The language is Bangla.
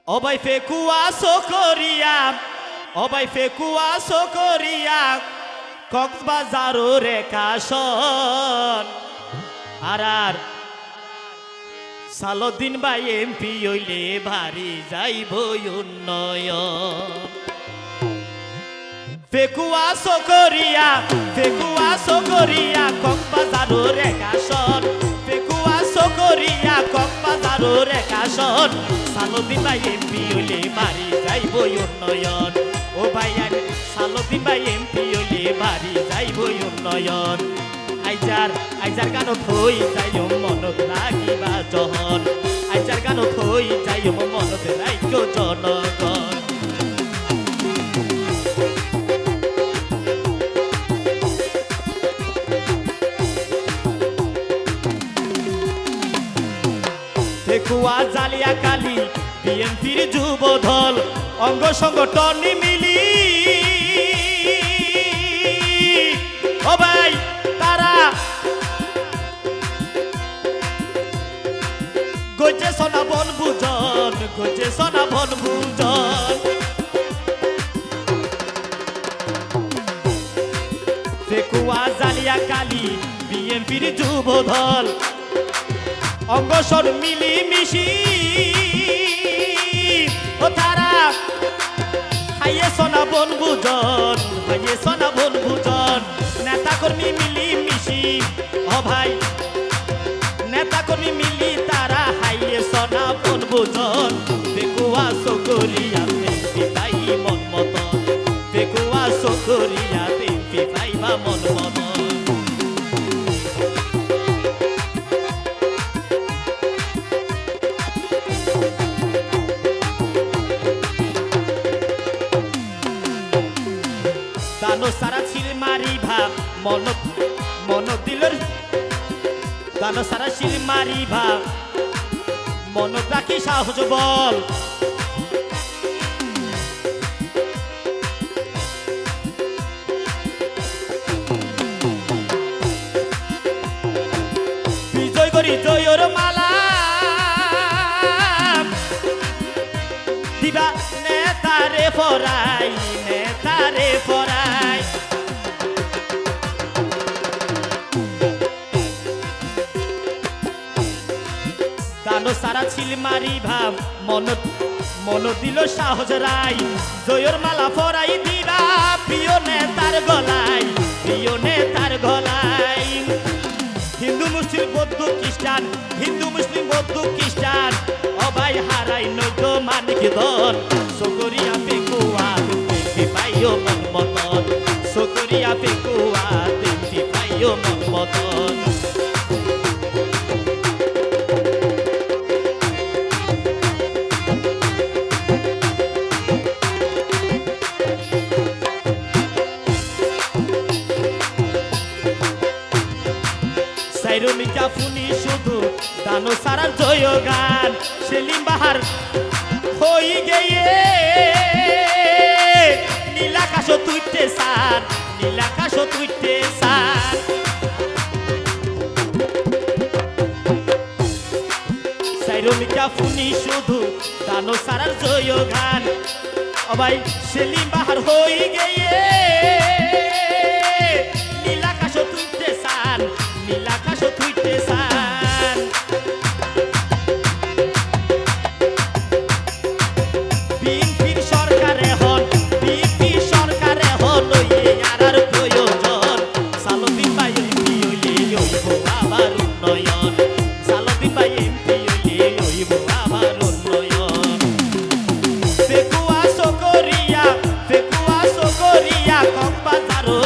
অবাই ফেকুয়া সকরিয়া অবাই ফেকুয়া সকরিয়া কক্সবাজারও রেখাসন আর সালুদ্দিন ভাই এমপি হইলে ভারী যাইব উন্নয়ন ফেকুয়া সকরিয়া কক্সবাজারও রেখাসন ফেকুয়া সকরিয়া কক্সবাজারও রেখাসন সালুদ্দিন ভাই এমপি হইলে ভারী যাইব উন্নয়ন ও ভাই সালুদ্দিন ভাই এমপি হইলে ভারী যাইব উন্নয়ন আইজার গানো থই যাইও মনত লাগিবা জহন আইজার গানো থই যাইও মনত রাইকো জনগণ ফেকুয়া জালিয়াকালী বিএনপির যুবদল অঙ্গ সংগঠন মিলি ও ভাই তারা গজে সোনা বনভুজন ফেকুয়া জালিয়াকালী বিএনপির যুবদল অঙ্গসর মিলিমিশি ও তারা হাইয়ে সোনা বনভুজন নেতা কর্মী মিলিমিশি ও ভাই নেতা কর্মী মিলি তারা হাইয়ে সোনা বনভুজন ফেকুয়া সকরিয়া এমপি ভাই মন মতন ফেকুয়া সকরিয়া এমপি ভাই বা মন মতন দানো সারা ছিল মারি ভাব মন দিলের দানো সারা ছিল মারি ভাব মন রাখি সাহস বল বিজয় করি জয়র মালা দিবা নেতারে ফরাই দানো সারা ছিল মারি ভাব মন দিল সাহস রাই জয়র মালা ফরাই দিবা প্রিয় নেতার গলায় হিন্দু মুসলিম বৌদ্ধ খ্রিস্টান অবাই হারাই নৈত মানিক দল সকরিয়া ফেকুয়া এমপি ভাইও মন মতন সকরিয়া ফেকুয়া এমপি ভাইও মন মতন সাইরমিকা ফুনি শুধু দানো সারার জয় গান সেলিম বাহার হই গিয়ে নীলাকাশ তুইতে সার সাইরমিকা ফুনি শুধু দানো সারার জয় গান ও ভাই সেলিম বাহার হই গিয়ে নীলাকাশ তুইতে সার বিএনপির সরকারে হন লইয়ে আর প্রয়োজন সালুদ্দিন ভাই এমপি হইলে হইব আবার উন্নয়ন সালুদ্দিন ভাই এমপি হইলে হইব আবার উন্নয়ন ফেকুয়া সকরিয়া কক্সবাজারও